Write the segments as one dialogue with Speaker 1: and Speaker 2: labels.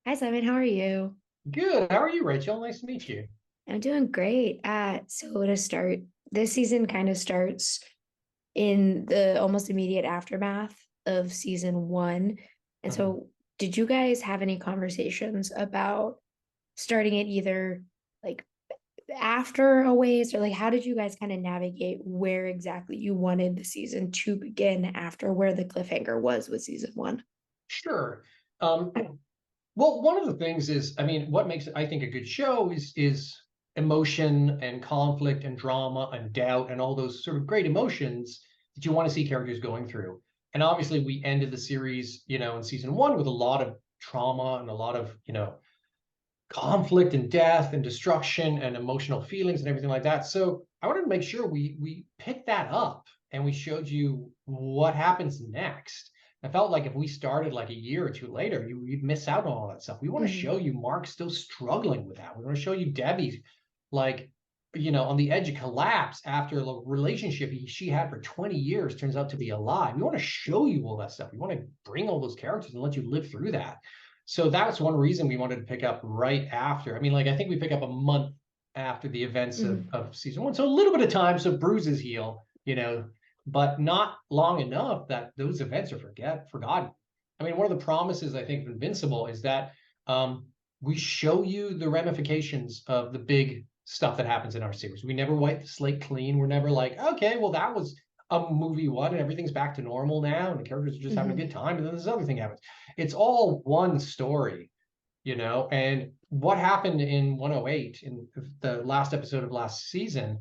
Speaker 1: Hi, Simon. How are you?
Speaker 2: Good. How are you, Rachel? Nice to meet you.
Speaker 1: I'm doing great. So to start, this season kind of starts in the almost immediate aftermath of season one. And
Speaker 2: Mhm.
Speaker 1: so, did you guys have any conversations about starting it either like after a ways, or like how did you guys kind of navigate where exactly you wanted the season to begin after where the cliffhanger was with season one?
Speaker 2: Sure. Um, well, one of the things is, I mean, what makes it, I think, a good show is emotion and conflict and drama and doubt and all those sort of great emotions that you want to see characters going through. And obviously, we ended the series, in season one with a lot of trauma and a lot of, conflict and death and destruction and emotional feelings and everything like that. So I wanted to make sure we picked that up and we showed you what happens next. I felt like if we started like a year or two later, you'd miss out on all that stuff. We want to show
Speaker 1: Mhm.
Speaker 2: you Mark still struggling with that. We want to show you Debbie like on the edge of collapse after a relationship she had for 20 years turns out to be a lie. We want to show you all that stuff. We want to bring all those characters and let you live through that. So that's one reason we wanted to pick up right after. I mean, like I think we pick up a month after the events
Speaker 1: Mhm.
Speaker 2: of season one. So a little bit of time so bruises heal, but not long enough that those events are forgotten. I mean, one of the promises I think of Invincible is that we show you the ramifications of the big stuff that happens in our series. We never wipe the slate clean. We're never like, okay, well, that was a movie one and everything's back to normal now and the characters are just having a
Speaker 1: Mhm.
Speaker 2: good time and then this other thing happens. It's all one story, and what happened in 108 in the last episode of last season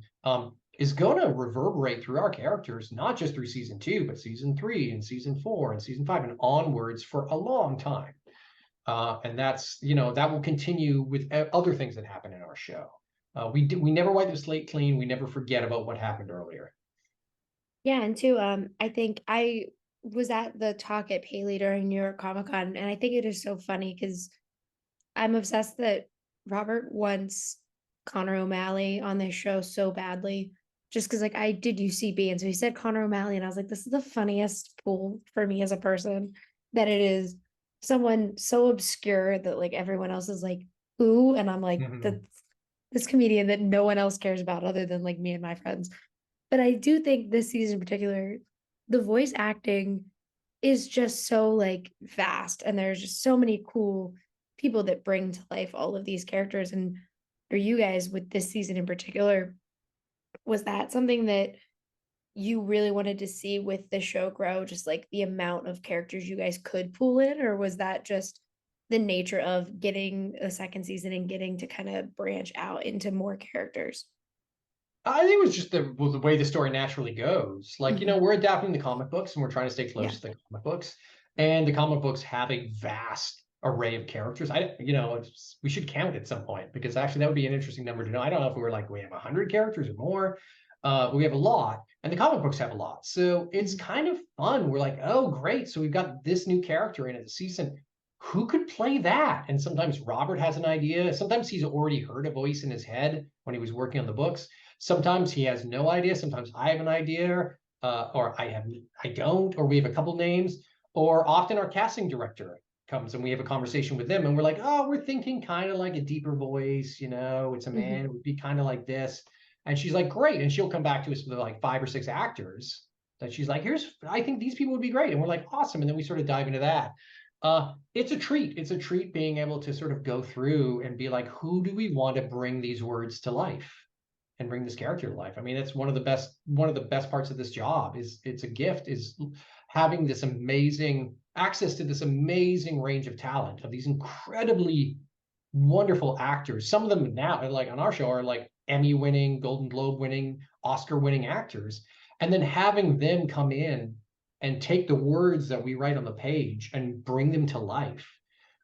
Speaker 2: is going to reverberate through our characters, not just through season two, but season three and season four and season five and onwards for a long time. And that will continue with other things that happen in our show. We never wipe the slate clean. We never forget about what happened earlier.
Speaker 1: Yeah, and two, I think I was at the talk at Paley during New York Comic Con, and I think it is so funny because I'm obsessed that Robert wants Connor O'Malley on this show so badly, just because like I did UCB, and so he said Connor O'Malley, and I was like, this is the funniest pull for me as a person that it is someone so obscure that like everyone else is like, who? And I'm like,
Speaker 2: Mm-hmm.
Speaker 1: that's this comedian that no one else cares about other than like me and my friends. But I do think this season in particular, the voice acting is just so like vast, and there's just so many cool people that bring to life all of these characters. And for you guys with this season in particular, was that something that you really wanted to see with the show grow, just like the amount of characters you guys could pull in, or was that just the nature of getting a second season and getting to kind of branch out into more characters?
Speaker 2: I think it was just the way the story naturally goes. Like,
Speaker 1: Mhm.
Speaker 2: we're adapting the comic books and we're trying to stay
Speaker 1: Yeah.
Speaker 2: close to the comic books. And the comic books have a vast array of characters. We should count at some point because actually that would be an interesting number to know. I don't know if we were like, we have 100 characters or more. We have a lot, and the comic books have a lot. So it's
Speaker 1: Mhm.
Speaker 2: kind of fun. We're like, oh, great. So we've got this new character in it this season. Who could play that? And sometimes Robert has an idea. Sometimes he's already heard a voice in his head when he was working on the books. Sometimes he has no idea. Sometimes I have an idea, or I don't, or we have a couple names. Or often our casting director comes and we have a conversation with them, and we're like, oh, we're thinking kind of like a deeper voice. It's a man. It
Speaker 1: Mhm.
Speaker 2: would be kind of like this. And she's like, great. And she'll come back to us with like five or six actors that she's like, I think these people would be great. And we're like, awesome. And then we sort of dive into that. It's a treat. It's a treat being able to sort of go through and be like, who do we want to bring these words to life? And bring this character to life. I mean, that's one of the best parts of this job is it's a gift is having this amazing access to this amazing range of talent of these incredibly wonderful actors. Some of them now, like on our show, are like Emmy winning, Golden Globe winning, Oscar winning actors. And then having them come in and take the words that we write on the page and bring them to life.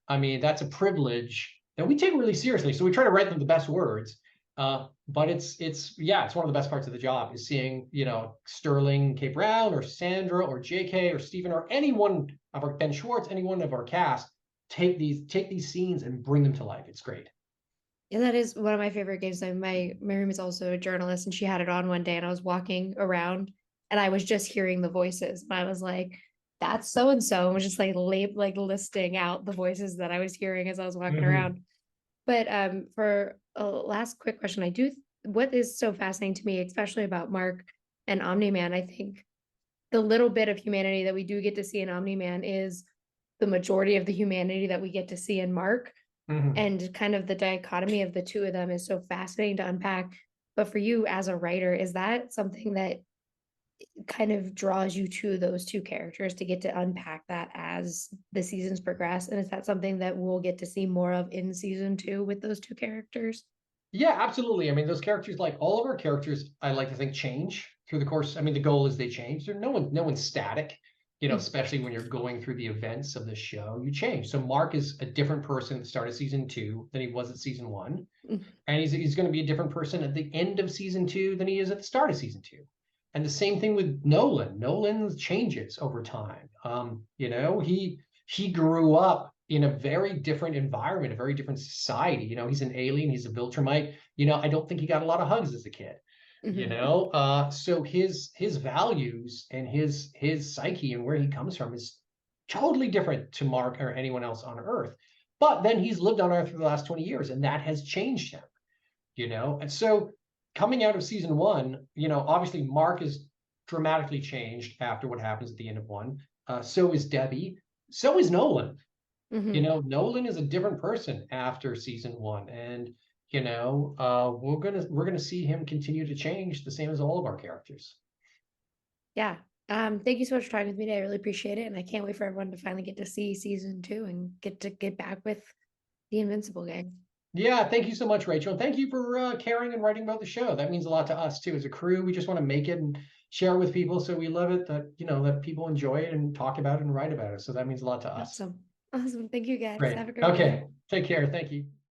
Speaker 2: I mean, that's a privilege that we take really seriously. So we try to write them the best words. But it's one of the best parts of the job is seeing, Sterling K. Brown or Sandra or JK or Stephen or anyone of our Ben Schwartz, anyone of our cast take these scenes and bring them to life. It's great.
Speaker 1: Yeah, that is one of my favorite games. My room is also a journalist, and she had it on one day, and I was walking around, and I was just hearing the voices, and I was like, that's so and so, and was just like like listing out the voices that I was hearing as I was walking
Speaker 2: Mhm.
Speaker 1: around. But for a last quick question, what is so fascinating to me, especially about Mark and Omni-Man, I think the little bit of humanity that we do get to see in Omni-Man is the majority of the humanity that we get to see in Mark.
Speaker 2: Mhm.
Speaker 1: And kind of the dichotomy of the two of them is so fascinating to unpack. But for you as a writer, is that something that kind of draws you to those two characters to get to unpack that as the seasons progress? And is that something that we'll get to see more of in season two with those two characters?
Speaker 2: Yeah, absolutely. I mean, those characters, like all of our characters, I like to think change through the course. I mean, the goal is they change. No one's static, especially when you're going through the events of the show, you change. So Mark is a different person at the start of season two than he was at season one. And he's going to be a different person at the end of season two than he is at the start of season two. And the same thing with Nolan. Nolan changes over time. He grew up in a very different environment, a very different society. He's an alien, he's a Viltrumite. I don't think he got a lot of hugs as a kid. So his values and his psyche and where he comes from is totally different to Mark or anyone else on Earth. But then he's lived on Earth for the last 20 years, and that has changed him. And so coming out of season one, obviously Mark is dramatically changed after what happens at the end of one. So is Debbie. So is Nolan. Nolan is a different person after season one, and we're gonna see him continue to change, the same as all of our characters.
Speaker 1: Yeah. Thank you so much for talking with me today. I really appreciate it. And I can't wait for everyone to finally get to see season two and get back with the Invincible gang.
Speaker 2: Yeah, thank you so much, Rachel, and thank you for caring and writing about the show. That means a lot to us too, as a crew. We just want to make it and share it with people, so we love it that people enjoy it and talk about it and write about it. So that means a lot to us.
Speaker 1: Awesome. Awesome. Thank you guys.
Speaker 2: Great.
Speaker 1: Have a great
Speaker 2: Okay.
Speaker 1: one.
Speaker 2: Take care. Thank you.